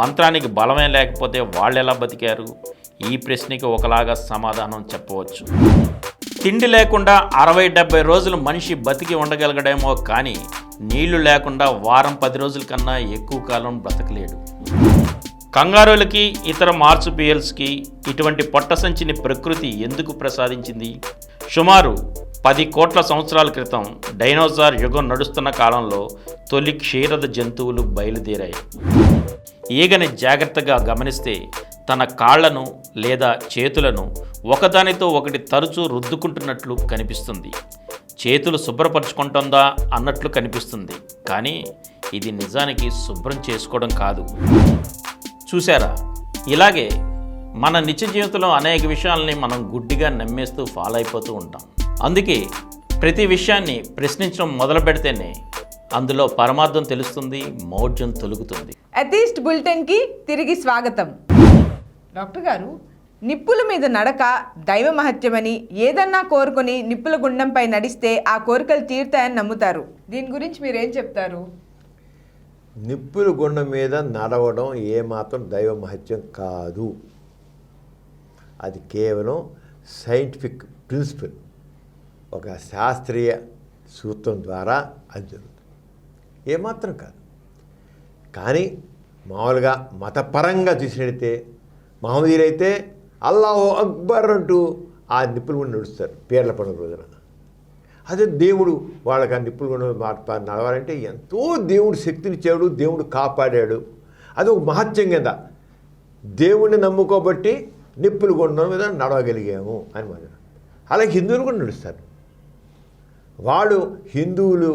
మంత్రానికి బలమే లేకపోతే వాళ్ళు ఎలా బతికారు? ఈ ప్రశ్నకి ఒకలాగా సమాధానం చెప్పవచ్చు. తిండి లేకుండా 60-70 రోజులు మనిషి బతికి ఉండగలగడేమో, కానీ నీళ్లు లేకుండా వారం 10 రోజుల కన్నా ఎక్కువ కాలం బ్రతకలేడు. కంగారులకి, ఇతర మార్సుపియల్స్కి ఇటువంటి పొట్ట సంచిని ప్రకృతి ఎందుకు ప్రసాదించింది? సుమారు 10 కోట్ల సంవత్సరాల క్రితం డైనోసార్ యుగం నడుస్తున్న కాలంలో తొలి క్షీరద జంతువులు బయలుదేరాయి. ఈగని జాగ్రత్తగా గమనిస్తే తన కాళ్లను లేదా చేతులను ఒకదానితో ఒకటి తరచూ రుద్దుకుంటున్నట్లు కనిపిస్తుంది. చేతులు శుభ్రపరచుకుంటుందా అన్నట్లు కనిపిస్తుంది, కానీ ఇది నిజానికి శుభ్రం చేసుకోవడం కాదు. చూసారా? ఇలాగే మన నిత్య జీవితంలో అనేక విషయాలని మనం గుడ్డిగా నమ్మేస్తూ ఫాలో అయిపోతూ ఉంటాం. అందుకే ప్రతి విషయాన్ని ప్రశ్నించడం మొదలు పెడితేనే అందులో పరమార్థం తెలుస్తుంది, మౌఢ్యం తొలుగుతుంది. ఎథీస్ట్ బులెటిన్కి తిరిగి స్వాగతం. డాక్టర్ గారు, నిప్పుల మీద నడక దైవ మహత్యమని, ఏదన్నా కోరుకొని నిప్పుల గుండంపై నడిస్తే ఆ కోరికలు తీరుతాయని నమ్ముతారు. దీని గురించి మీరేం చెప్తారు? నిప్పుల గుండం మీద నడవడం ఏమాత్రం దైవ మహత్యం కాదు. అది కేవలం సైంటిఫిక్ ప్రిన్సిపల్, ఒక శాస్త్రీయ సూత్రం ద్వారా అది జరుగుతుంది, ఏమాత్రం కాదు. కానీ మామూలుగా మతపరంగా చూసినట్టయితే మహమ్మదీయులైతే అల్లాహు అక్బర్ అంటూ ఆ నిప్పుల గుండా నడుస్తారు పీర్ల పండుగ రోజున. అదే దేవుడు వాళ్ళకి ఆ నిప్పుల గుండా నడవాలంటే ఎంతో దేవుడు శక్తినిచ్చాడు, దేవుడు కాపాడాడు. అది ఒక మహత్యం కింద దేవుడిని నమ్ముకోబట్టి నిప్పుల గుండం మీద నడవగలిగాము అని మాట. అలాగే హిందువులు కూడా నడుస్తారు. వాళ్ళు హిందువులు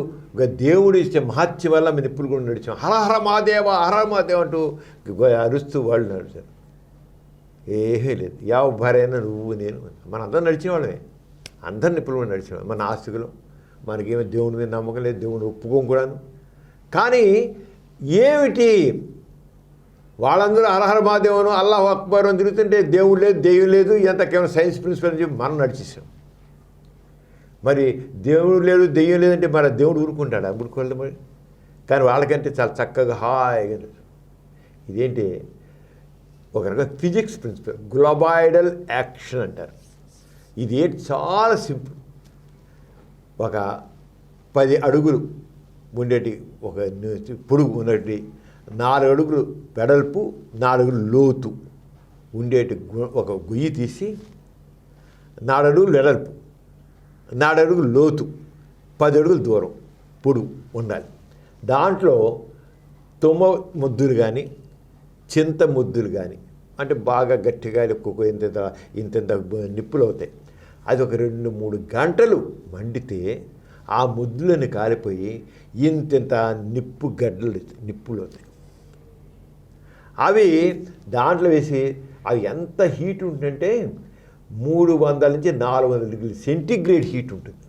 దేవుడు ఇచ్చే మహత్యం వల్ల మేము నిప్పులు కూడా నడిచాం. హరహర మాదేవ హరహర మాదేవ అంటూ అరుస్తూ వాళ్ళు నడిచారు. ఏమీ లేదు, ఎవరైనా నువ్వు నేను మనందరం నడిచేవాళ్ళమే, అందరు నిప్పులు కూడా నడిచేవాళ్ళం. మన ఆస్తికులు మనకేమో దేవుడి మీద నమ్మకం లేదు, దేవుడిని ఒప్పుకోం కూడాను. కానీ ఏమిటి వాళ్ళందరూ హరహర మాదేవను అల్లాహ్ అక్బర్ అని తిరుగుతుంటే దేవుడు లేదు దెయ్యం లేదు ఇదంతా కేవలం సైన్స్ ప్రిన్సిపల్ అని చెప్పి మనం నడిచేసాం. మరి దేవుడు లేదు దెయ్యం లేదంటే మరి దేవుడు ఊరుకుంటాడు ఊరుకోలేదు మరి. కానీ వాళ్ళకంటే చాలా చక్కగా హాయిగా ఇదేంటి ఒక రకంగా ఫిజిక్స్ ప్రిన్సిపల్, గ్లోబాయిడల్ యాక్షన్ అంటారు. ఇది ఏంటి చాలా సింపుల్. ఒక 10 అడుగులు ఉండేటి ఒక పొడుగు ఉన్నటి 4 అడుగులు వెడల్పు 4 అడుగులు లోతు ఉండేటి ఒక గొయ్యి తీసి 4 అడుగులు వెడల్పు 4 అడుగులు లోతు 10 అడుగులు దూరం పొడుగు ఉండాలి. దాంట్లో తుమ్మ ముద్దులు కానీ చింత ముద్దులు కానీ అంటే బాగా గట్టిగా ఎక్కువ ఇంత నిప్పులు అవుతాయి. అది ఒక 2-3 గంటలు మండితే ఆ ముద్దులని కాలిపోయి ఇంత నిప్పు గడ్డలు నిప్పులు అవుతాయి. అవి దాంట్లో వేసి అవి ఎంత హీట్ ఉంటుందంటే 300 నుంచి 400 డిగ్రీల సెంటిగ్రేడ్ హీట్ ఉంటుంది.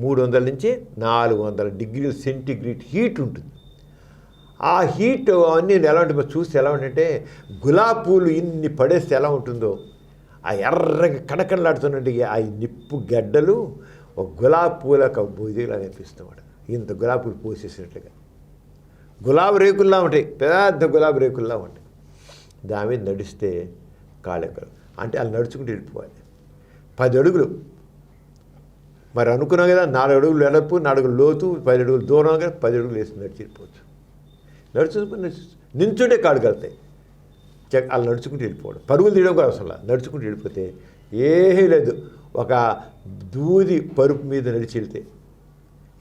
300 నుంచి 400 డిగ్రీల సెంటిగ్రేడ్ హీట్ ఉంటుంది. ఆ హీట్ అన్నీ ఎలా ఉంటుంది చూస్తే ఎలా ఉంటుందంటే గులాబీ పూలు ఇన్ని పడేస్తే ఎలా ఉంటుందో ఆ ఎర్రగా కడకడలాడుతున్నట్టు ఆ నిప్పు గడ్డలు ఒక గులాబీ పూలకు బొదిలా కనిపిస్తామాట. ఇంత గులాబీ పూలు పోసేసినట్లుగా గులాబీ రేకుల్లా ఉంటాయి, పెద్ద గులాబీ రేకుల్లా ఉంటాయి. దాని మీద నడిస్తే కాళ్ళెక్కలు అంటే వాళ్ళు నడుచుకుంటూ వెళ్ళిపోవాలి. 10 అడుగులు మరి అనుకున్నాం కదా, 4 అడుగులు వెడల్పు 4 అడుగులు లోతు 10 అడుగులు దూరం కదా, 10 అడుగులు వేసి నడిచి వెళ్ళిపోవచ్చు. నించుంటే కాళ్ళు కలుతాయి. వాళ్ళు నడుచుకుంటూ వెళ్ళిపోవడం, పరుగులు తీయడం కూడా అవసరం, నడుచుకుంటూ వెళ్ళిపోతే ఏమీ లేదు. ఒక దూది పరుపు మీద నడిచి వెళ్తే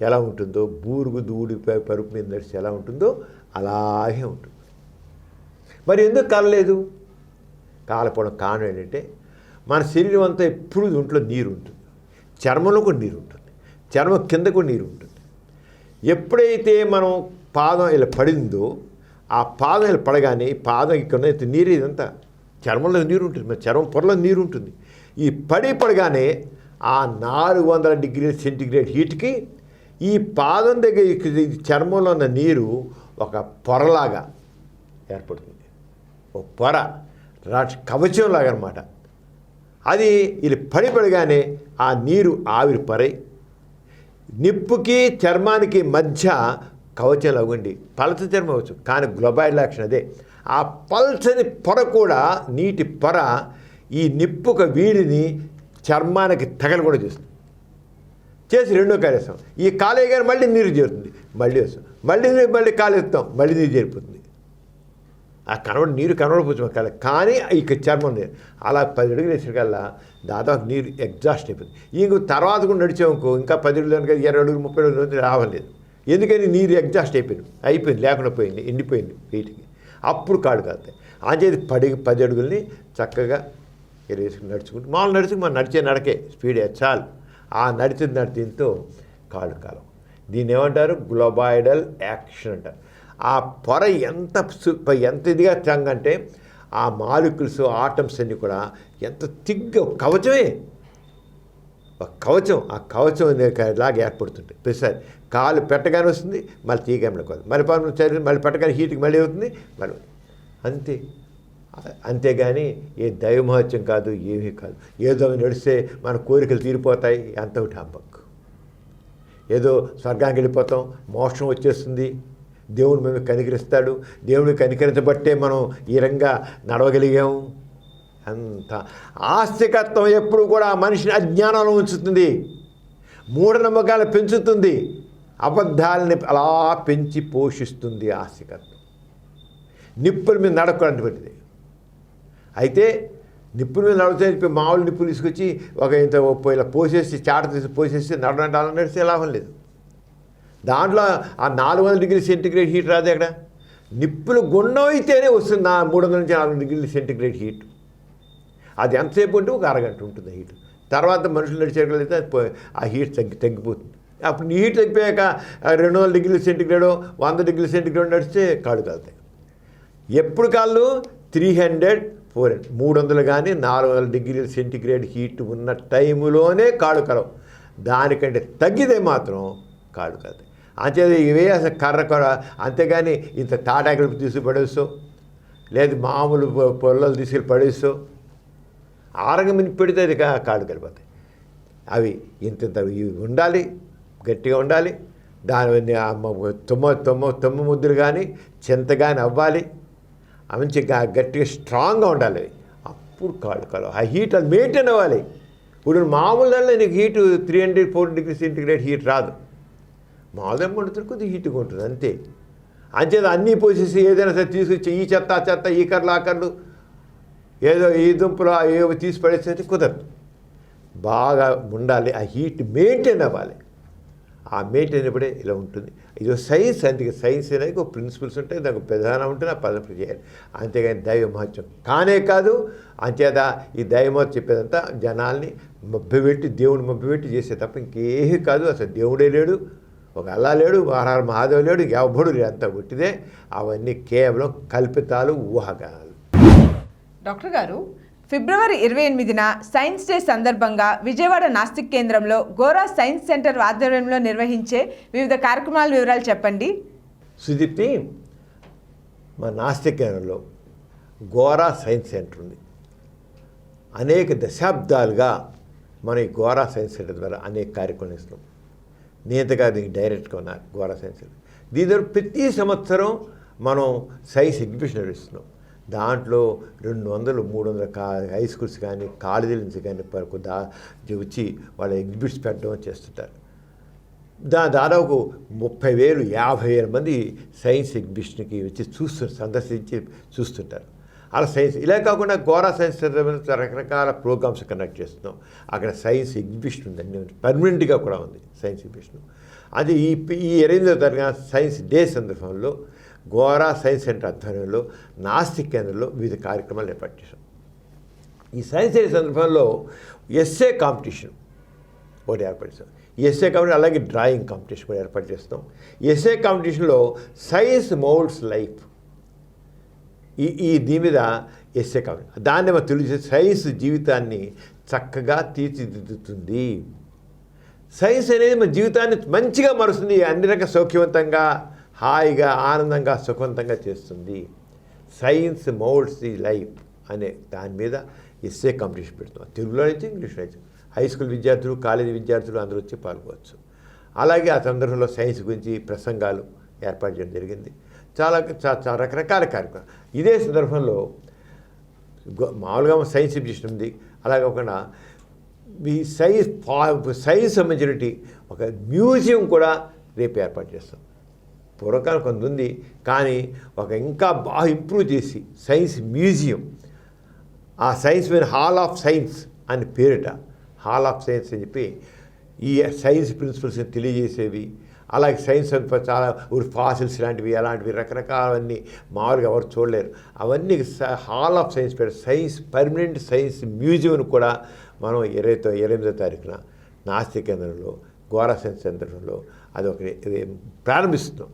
ఎలా ఉంటుందో, బూరుగు దూడి పరుపు మీద నడిచి ఎలా ఉంటుందో అలాగే ఉంటుంది. మరి ఎందుకు కాలలేదు? కాలపోవడం కారణం ఏంటంటే మన శరీరం అంతా ఎప్పుడు ఒంట్లో నీరు ఉంటుంది, చర్మంలో కూడా నీరు ఉంటుంది, చర్మం కింద కూడా నీరు ఉంటుంది. ఎప్పుడైతే మనం పాదం ఇలా పడిందో ఆ పాదం ఇలా పడగానే పాదం ఇక్కడ నీరు ఇదంతా చర్మంలో నీరు ఉంటుంది, మన చర్మం పొరలో నీరు ఉంటుంది. ఈ పడగానే ఆ 400 డిగ్రీల సెంటిగ్రేడ్ హీట్కి ఈ పాదం దగ్గర చర్మంలో ఉన్న నీరు ఒక పొరలాగా ఏర్పడుతుంది, ఒక పొర కవచంలాగా అనమాట. అది ఇది పడగానే ఆ నీరు ఆవిరి పరై నిప్పుకి చర్మానికి మధ్య కవచంలా ఉండి పలచ చర్మం అవచ్చు, కానీ గ్లోబాయిడ్ యాక్షన్ అదే. ఆ పల్చని పొర కూడా నీటి పొర ఈ నిప్పుక వీడిని చర్మానికి తగలు కూడా చేస్తుంది. చేసి రెండో కాలేస్తాం, ఈ కాలేయ గారు మళ్ళీ నీరు చేరుతుంది, మళ్ళీ వేస్తాం, మళ్ళీ కాలేస్తాం, మళ్ళీ నీరు చేరిపోతుంది. ఆ నీరు కనబడిపోతుంది కాలే, కానీ ఇక చర్మం నీరు అలా 10 అడుగులు వేసేకల్లా దాదాపు నీరు ఎగ్జాస్ట్ అయిపోతుంది. ఇంకో తర్వాత కూడా నడిచామనుకో ఇంకా 10 అడుగులు కనుక 20 అడుగులు 30 అడుగులు రావలేదు. ఎందుకని నీరు ఎగ్జాస్ట్ అయిపోయింది లేకుండా పోయింది, ఎండిపోయింది వీటికి. అప్పుడు కాళ్ళు కాలుతాయి. అంచేది 10 అడుగుల్ని చక్కగా వేసుకుని నడుచుకుంటూ మామూలు నడుచుకుని మనం నడిచే నడకే స్పీడ్ చాలు. ఆ నడిచింతో కాళ్ళు కాలం. దీన్ని ఏమంటారు? గ్లోబాయిడల్ యాక్షన్ అంటారు. ఆ పొర ఎంత ఇదిగా అంటే ఆ మాలిక్యూల్స్ ఆటమ్స్ అన్నీ కూడా ఎంత కవచమే, ఒక కవచం. ఆ కవచం లాగా ఏర్పడుతుంటాయి. ప్రతిసారి కాలు పెట్టగానే వస్తుంది, మళ్ళీ తీయగానే కాదు, మళ్ళీ పెట్టగానే హీట్కి మళ్ళీ అవుతుంది, మళ్ళీ అంతే. అంతేగాని ఏ దైవమహత్యం కాదు, ఏమీ కాదు. ఏదో నడిస్తే మన కోరికలు తీరిపోతాయి, అంత ఒకటి హంబక్. ఏదో స్వర్గానికి వెళ్ళిపోతాం, మోక్షం వచ్చేస్తుంది, దేవుడు మేము కనికరిస్తాడు, దేవుడిని కనికరించబట్టే మనం ఈ రంగా నడవగలిగాము. అంత ఆస్తికత్వం ఎప్పుడు కూడా మనిషిని అజ్ఞానంలో ఉంచుతుంది, మూఢనమ్మకాలు పెంచుతుంది, అబద్ధాలని అలా పెంచి పోషిస్తుంది. ఆస్తికత్వం నిప్పుల మీద నడకటువంటిది. అయితే నిప్పుల మీద నడుగుతాయి, మామూలు నిప్పులు తీసుకొచ్చి ఒక ఇంత ఇలా పోసేసి చాట తీసి పోసేసి నడవడానికి అలా నడిస్తే లాభం లేదు. దాంట్లో ఆ 400 డిగ్రీ సెంటిగ్రేడ్ హీట్ రాదు. అక్కడ నిప్పులు గుండం అయితేనే వస్తుంది 300 నుంచి 400 డిగ్రీల సెంటిగ్రేడ్ హీట్. అది ఎంతసేపు ఉంటే ఒక అరగంట ఉంటుంది హీట్, తర్వాత మనుషులు నడిచేయగలిగితే ఆ హీట్ తగ్గిపోతుంది. అప్పుడు నీ హీట్ తగ్గిపోయాక 200 డిగ్రీల సెంటిగ్రేడ్ 100 డిగ్రీల సెంటిగ్రేడ్ నడిస్తే కాళ్ళు కాలుతాయి. ఎప్పుడు కాళ్ళు 300 400 300 కానీ 400 డిగ్రీల సెంటిగ్రేడ్ హీట్ ఉన్న టైములోనే కాళ్ళు కలవు. దానికంటే తగ్గితే మాత్రం కాళ్ళు కాలుతాయి. అంతే ఇవే అసలు కర్ర అంతేగాని ఇంత తాటాకులు తీసి పడేస్తావు, లేదు మామూలు పొల్లలు తీసుకెళ్ళి పడేస్తావు, ఆరంగం పెడితే అది కాళ్ళు కలిపోతాయి. అవి ఇంత ఇవి ఉండాలి, గట్టిగా ఉండాలి. దాని తొమ్మ ముద్దులు కానీ చింత కానీ అవ్వాలి, మంచి గట్టిగా స్ట్రాంగ్గా ఉండాలి. అప్పుడు కాళ్ళు కలవు. ఆ హీట్ అది మెయింటైన్ అవ్వాలి. ఇప్పుడు మామూలు దానిలో నీకు హీటు 300-400 డిగ్రీ సెంటిగ్రేడ్ హీట్ రాదు. మామూలుగా పడుతుంది, కొద్దిగా హీట్గా ఉంటుంది అంతే. అంచేది అన్నీ పోసేసి ఏదైనా సరే తీసుకొచ్చి ఈ చెత్త ఆ చెత్త ఈ కర్రలు ఆ కర్రలు ఏదో ఈ దుంపలు ఏవో తీసి పడేస్తే కుదరదు. బాగా ఉండాలి, ఆ హీట్ మెయింటైన్ అవ్వాలి. ఆ మెయింటైన్ అయినప్పుడే ఇలా ఉంటుంది. ఇది సైన్స్. అందుకే సైన్స్ అనేది ఒక ప్రిన్సిపల్స్ ఉంటాయి, దానికి ప్రధానం ఉంటుంది, ఆ పదం చేయాలి. అంతేగాని దైవ మహత్యం కానే కాదు. అంచేత ఈ దైవమహత్యం చెప్పేదంతా జనాల్ని మభ్యపెట్టి దేవుడిని మభ్యపెట్టి చేసే తప్ప ఇంకేమీ కాదు. అసలు దేవుడే లేడు, ఒక అల్లా లేడు, వారాల మహాదేవ్ లేడు, ఎవడు లేడు, అంతా పుట్టిదే. అవన్నీ కేవలం కల్పితాలు, ఊహాగానాలు. డాక్టర్ గారు, ఫిబ్రవరి 28న సైన్స్ డే సందర్భంగా విజయవాడ నాస్తిక్ కేంద్రంలో గోరా సైన్స్ సెంటర్ ఆధ్వర్యంలో నిర్వహించే వివిధ కార్యక్రమాల వివరాలు చెప్పండి. సుదీప్తి, మా నాస్తిక్ కేంద్రంలో గోరా సైన్స్ సెంటర్ ఉంది. అనేక దశాబ్దాలుగా మన ఈ గోరా సైన్స్ సెంటర్ ద్వారా అనేక కార్యక్రమాలు ఇస్తున్నాం. నేతగా దీనికి డైరెక్ట్గా ఉన్నారు గోరా సైన్స్ సెంటర్. దీని ద్వారా ప్రతి సంవత్సరం మనం సైన్స్ ఎగ్జిబిషన్ నడుస్తున్నాం. దాంట్లో 200-300 హై స్కూల్స్ కానీ కాలేజీల నుంచి కానీ వచ్చి వాళ్ళ ఎగ్జిబిట్స్ పెట్టడం చేస్తుంటారు. దాదాపు 30,000-50,000 మంది సైన్స్ ఎగ్జిబిషన్కి వచ్చి సందర్శించి చూస్తుంటారు. అలా సైన్స్ ఇలా కాకుండా గోరా సైన్స్ రకరకాల ప్రోగ్రామ్స్ కండక్ట్ చేస్తున్నాం. అక్కడ సైన్స్ ఎగ్జిబిషన్ ఉందండి, పర్మనెంట్గా కూడా ఉంది సైన్స్ ఎగ్జిబిషన్. అది ఈ 28వ తారీఖున సైన్స్ డే సందర్భంలో గోరా సైన్స్ సెంటర్ ఆధ్వర్యంలో నాస్తిక్ కేంద్రంలో వివిధ కార్యక్రమాలు ఏర్పాటు చేశాం. ఈ సైన్స్ డే సందర్భంలో ఎస్ఏ కాంపిటీషన్ ఒకటి ఏర్పాటు చేస్తాం. ఎస్ఏ కాంపిటీషన్ అలాగే డ్రాయింగ్ కాంపిటీషన్ కూడా ఏర్పాటు చేస్తాం. ఎస్ఏ కాంపిటీషన్లో సైన్స్ మౌల్డ్స్ లైఫ్ దీని మీద ఎస్ఏ కాంపిటీషన్. దాన్ని మనం తెలిసి సైన్స్ జీవితాన్ని చక్కగా తీర్చిదిద్దుతుంది. సైన్స్ అనేది మన జీవితాన్ని మంచిగా మారుస్తుంది, అన్ని రకాల సౌఖ్యవంతంగా హాయిగా ఆనందంగా సుఖవంతంగా చేస్తుంది. సైన్స్ మౌల్డ్స్ ది లైఫ్ అనే దాని మీద ఎస్ఏ కాంపిటీషన్ పెడుతున్నాం. తెలుగులో నుంచి ఇంగ్లీష్లో నుంచి హై స్కూల్ విద్యార్థులు, కాలేజీ విద్యార్థులు అందరూ వచ్చి పాల్గొవచ్చు. అలాగే ఆ సందర్భంలో సైన్స్ గురించి ప్రసంగాలు ఏర్పాటు చేయడం జరిగింది. చాలా రకరకాల కార్యక్రమాలు. ఇదే సందర్భంలో మామూలుగా సైన్స్ ఎగ్జిబిషన్ ఉంది. అలా కాకుండా ఈ సైన్స్ సంబంధించినటువంటి ఒక మ్యూజియం కూడా రేపు ఏర్పాటు చేస్తాం. పూర్వకాలం కొంత ఉంది, కానీ ఒక ఇంకా బాగా ఇంప్రూవ్ చేసి సైన్స్ మ్యూజియం, ఆ సైన్స్ మీద హాల్ ఆఫ్ సైన్స్ అని పేరిట హాల్ ఆఫ్ సైన్స్ అని చెప్పి ఈ సైన్స్ ప్రిన్సిపల్స్ని తెలియజేసేవి. అలాగే సైన్స్ చాలా ఫాసిల్స్ లాంటివి అలాంటివి రకరకాలవన్నీ మామూలుగా ఎవరు చూడలేరు. అవన్నీ హాల్ ఆఫ్ సైన్స్ పేరు సైన్స్ పర్మనెంట్ సైన్స్ మ్యూజియంను కూడా మనం 28వ తారీఖున నాస్తిక్ కేంద్రంలో గోరా సైన్స్ సెంటర్లో అది ఒకటి ప్రారంభిస్తున్నాం.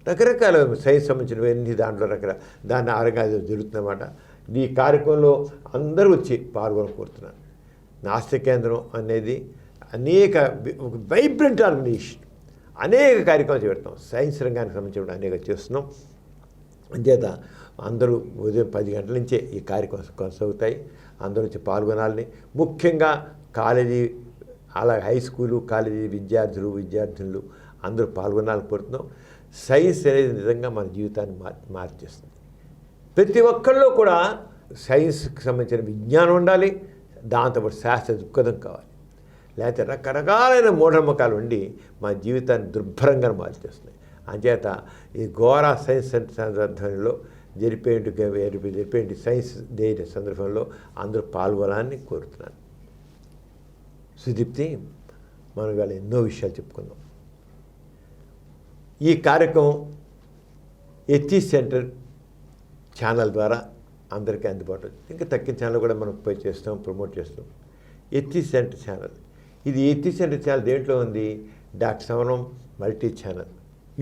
రకరకాల సైన్స్ సంబంధించినవన్నీ దాంట్లో దాన్ని ఆరంగా జరుగుతుందన్నమాట. ఈ కార్యక్రమంలో అందరూ వచ్చి పాల్గొన కోరుతున్నారు. నాస్తిక్ కేంద్రం అనేది అనేక వైబ్రెంట్ ఆర్గనైజేషన్, అనేక కార్యక్రమాలు చేపడతాం. సైన్స్ రంగానికి సంబంధించిన అనేక చేస్తున్నాం. అంచేత అందరూ ఉదయం 10 గంటల నుంచే ఈ కార్యక్రమం కొనసాగుతాయి. అందరూ వచ్చి పాల్గొనాలని, ముఖ్యంగా కాలేజీ అలాగే హై స్కూలు కాలేజీ విద్యార్థులు అందరూ పాల్గొనాలని కోరుతున్నాం. సైన్స్ అనేది నిజంగా మన జీవితాన్ని మార్చేస్తుంది. ప్రతి ఒక్కరిలో కూడా సైన్స్కి సంబంధించిన విజ్ఞానం ఉండాలి, దాంతోపాటు శాస్త్ర దృక్పథం కావాలి. లేకపోతే రకరకాలైన మూఢనమ్మకాలు ఉండి మా జీవితాన్ని దుర్భరంగా మార్చేస్తున్నాయి. అంచేత ఈ గోరా సైన్స్ సెంటర్ ఆధ్వర్యంలో జరిపేటి సైన్స్ డే సందర్భంలో అందరూ పాల్గొనాలని కోరుతున్నాను. సుదీప్తి, మనం ఇవాళ ఎన్నో విషయాలు చెప్పుకుందాం. ఈ కార్యక్రమం ఎథీస్ సెంటర్ ఛానల్ ద్వారా అందరికీ అందుబాటులో, ఇంకా తక్కిన ఛానల్ కూడా మనం ప్రమోట్ చేస్తాం. ఎత్తి సెంటర్ ఛానల్. ఇది ఎత్తి సెంటర్ ఛానల్ దేంట్లో ఉంది? డాక్టర్ సమరం మల్టీ ఛానల్.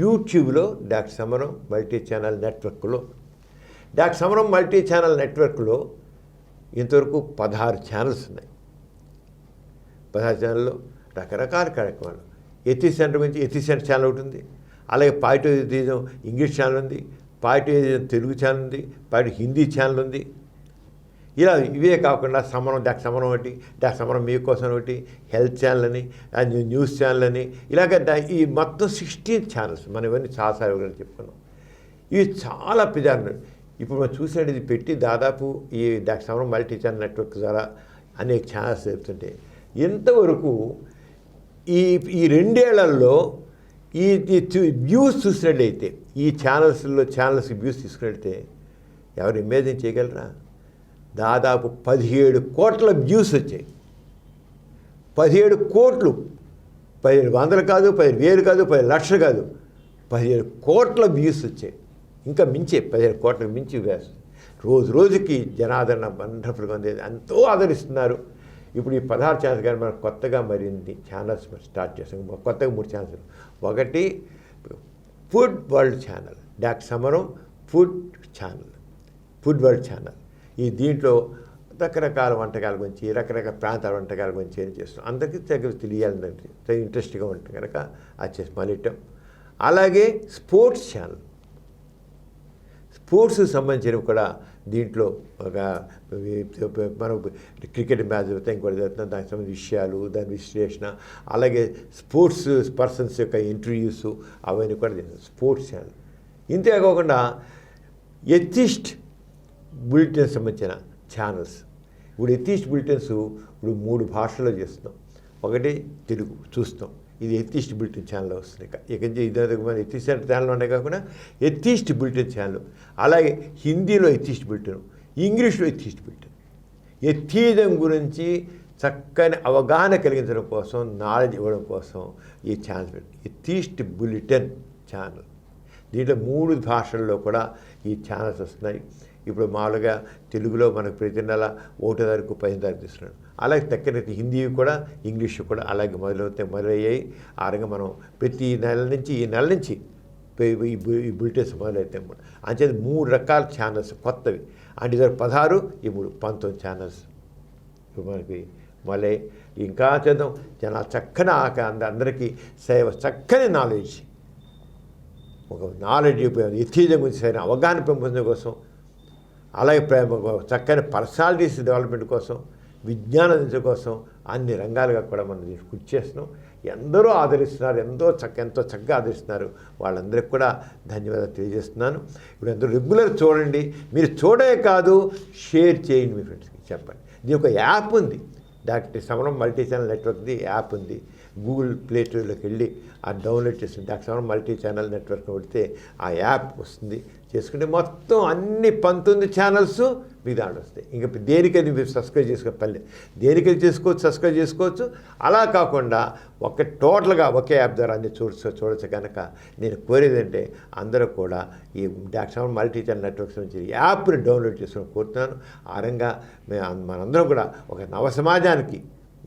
యూట్యూబ్లో డాక్టర్ సమరం మల్టీ ఛానల్ నెట్వర్క్లో. డాక్టర్ సమరం మల్టీ ఛానల్ నెట్వర్క్లో ఇంతవరకు 16 ఛానల్స్ ఉన్నాయి. 16 ఛానల్లో రకరకాల కార్యక్రమాలు. ఎత్తి సెంటర్ గురించి ఎత్తి సెంటర్ ఛానల్ ఒకటి ఉంది. అలాగే పాజిటివిజం ఇంగ్లీష్ ఛానల్ ఉంది, పాజిటివిజం తెలుగు ఛానల్ ఉంది, పాజిటివ్ హిందీ ఛానల్ ఉంది. ఇలా ఇవే కాకుండా సమరం, డాక్టర్ సమరం ఒకటి, డాక్టర్ సమరం మీకోసం ఒకటి, హెల్త్ ఛానల్ అని, న్యూస్ ఛానల్ అని, ఇలాగ ఈ మొత్తం 16 ఛానల్స్. మనం ఇవన్నీ చాలాసార్లు చెప్పుకున్నాం. ఇవి చాలా ప్రజాదరణ. ఇప్పుడు మనం చూసినట్టు ఇది పెట్టి దాదాపు ఈ డాక్టర్ సమరం మల్టీ ఛానల్ నెట్వర్క్ ద్వారా అనేక ఛానల్స్ చెప్తుంటే ఎంతవరకు ఈ 2 ఏళ్లలో ఈ వ్యూస్ చూసినట్లయితే, ఈ ఛానల్స్కి వ్యూస్ తీసుకున్నట్లయితే ఎవరు ఇమేజిన్ చేయగలరా? దాదాపు 17 కోట్ల వ్యూస్ వచ్చాయి. 17 కోట్లు, 17 వందలు కాదు, 10,000 కాదు, 10 లక్షలు కాదు, 17 కోట్ల వ్యూస్ వచ్చాయి. ఇంకా మించే 17 కోట్లకు మించి వ్యూస్. రోజుకి జనాదరణ వండర్ఫుల్గా ఉంది, ఎంతో ఆదరిస్తున్నారు. ఇప్పుడు ఈ 16 ఛానల్స్ కానీ మనం కొత్తగా మరిన్ని ఛానల్స్ స్టార్ట్ చేస్తాం. కొత్తగా 3 ఛానల్స్. ఒకటి ఫుడ్ వరల్డ్ ఛానల్, డాక్టర్ సమరం food channel, food world channel. ఈ దీంట్లో రకరకాల వంటకాల గురించి, రకరకాల ప్రాంతాల వంటకాల గురించి ఏం చేస్తున్నాం, అందరికీ తెలియాలంటే ఇంట్రెస్ట్గా ఉంటుంది కనుక అది చేసి మొదలెట్టాం. అలాగే స్పోర్ట్స్ ఛానల్, స్పోర్ట్స్కి సంబంధించినవి కూడా దీంట్లో ఒక మనం క్రికెట్ మ్యాచ్ జరుగుతాయి, ఇంకోటి జరుగుతుంది, దానికి సంబంధించిన విషయాలు, దాని విశ్లేషణ, అలాగే స్పోర్ట్స్ పర్సన్స్ యొక్క ఇంటర్వ్యూస్ అవన్నీ కూడా స్పోర్ట్స్ ఛానల్. ఇంతే కాకుండా ఎథిస్ట్ బులెటిన్స్ సంబంధించిన ఛానల్స్. ఇప్పుడు ఎథిస్ట్ బులెటిన్స్ ఇప్పుడు 3 భాషల్లో చేస్తున్నాం. ఒకటి తెలుగు చూస్తాం, ఇది ఎథిస్ట్ బులెటిన్ ఛానల్ వస్తుంది. ఇక ఇదే మన ఎథిస్ట్ ఛానల్ ఉన్నాయి కాకుండా ఎథిస్ట్ బులెటిన్ ఛానల్, అలాగే హిందీలో ఎథిస్ట్ బులెటిన్, ఇంగ్లీష్లో ఎథిస్ట్ బులెటిన్. ఎథిజం గురించి చక్కని అవగాహన కలిగించడం కోసం, నాలెడ్జ్ ఇవ్వడం కోసం ఈ ఛానల్ ఎథిస్ట్ బులెటిన్ ఛానల్. దీంట్లో 3 భాషల్లో కూడా ఈ ఛానల్స్ వస్తున్నాయి. ఇప్పుడు మామూలుగా తెలుగులో మనకు ప్రతి నెల 1 తారీఖు 10 తారీఖు తీస్తున్నాడు. అలాగే తక్కువ హిందీ కూడా, ఇంగ్లీష్ కూడా అలాగే మొదలయ్యాయి. ఆ రకంగా మనం ప్రతి ఈ నెల నుంచి ఈ బులెటిన్స్ మొదలవుతాయి. అంచేది 3 రకాల ఛానల్స్ కొత్తవి. అంటే 16, ఈ 3 19 ఛానల్స్ ఇప్పుడు మనకి మొదలై ఇంకా చేద్దాం. జనాలు చక్కని అందరికీ చక్కని నాలెడ్జ్, ఒక నాలెడ్జ్ ఎథిజం గురించి సరైన అవగాహన పెంపొందడం కోసం, అలాగే చక్కని పర్సనాలిటీస్ డెవలప్మెంట్ కోసం, విజ్ఞానం కోసం అన్ని రంగాలుగా కూడా మనం కృషి చేస్తున్నాం. ఎందరో ఆదరిస్తున్నారు, ఎంతో చక్కగా ఆదరిస్తున్నారు. వాళ్ళందరికీ కూడా ధన్యవాదాలు తెలియజేస్తున్నాను. ఇప్పుడు అందరూ రెగ్యులర్ చూడండి. మీరు చూడమే కాదు, షేర్ చేయండి, మీ ఫ్రెండ్స్కి చెప్పండి. దీని ఒక యాప్ ఉంది, డాక్టర్ సమరం మల్టీ ఛానల్ నెట్వర్క్ది యాప్ ఉంది. గూగుల్ ప్లే స్టోర్లోకి వెళ్ళి ఆ డౌన్లోడ్ చేస్తుంది. డాక్టర్ సమరం మల్టీ ఛానల్ నెట్వర్క్ కొడితే ఆ యాప్ వస్తుంది. చేసుకుంటే మొత్తం అన్ని 19 ఛానల్స్ మీ దాంట్లో వస్తాయి. ఇంకా దేనికైనా మీరు సబ్స్క్రైబ్ చేసుకో పల్లె, దేనికైనా చేసుకోవచ్చు, సబ్స్క్రైబ్ చేసుకోవచ్చు. అలా కాకుండా టోటల్గా ఒకే యాప్ ద్వారా అన్ని చూడొచ్చు కనుక నేను కోరేది అంటే అందరూ కూడా ఈ డాక్టర్ సమరం మల్టీ ఛానల్ నెట్వర్క్స్ నుంచి యాప్ని డౌన్లోడ్ చేసుకొని కోరుతున్నాను. ఆ రంగా మనందరం కూడా ఒక నవ సమాజానికి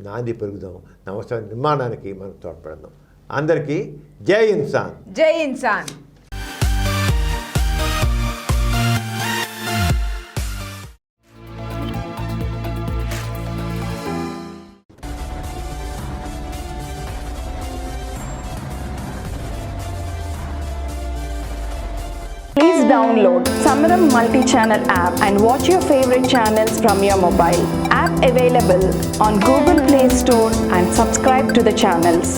నాంది పెరుగుదాం, నవ సమాజ నిర్మాణానికి మనం తోడ్పడదాం. అందరికీ జై ఇన్సాన్. జై Insaan. Please download Samaram multi-channel app and watch your favorite channels from your mobile. App available on Google Play Store and subscribe to the channels.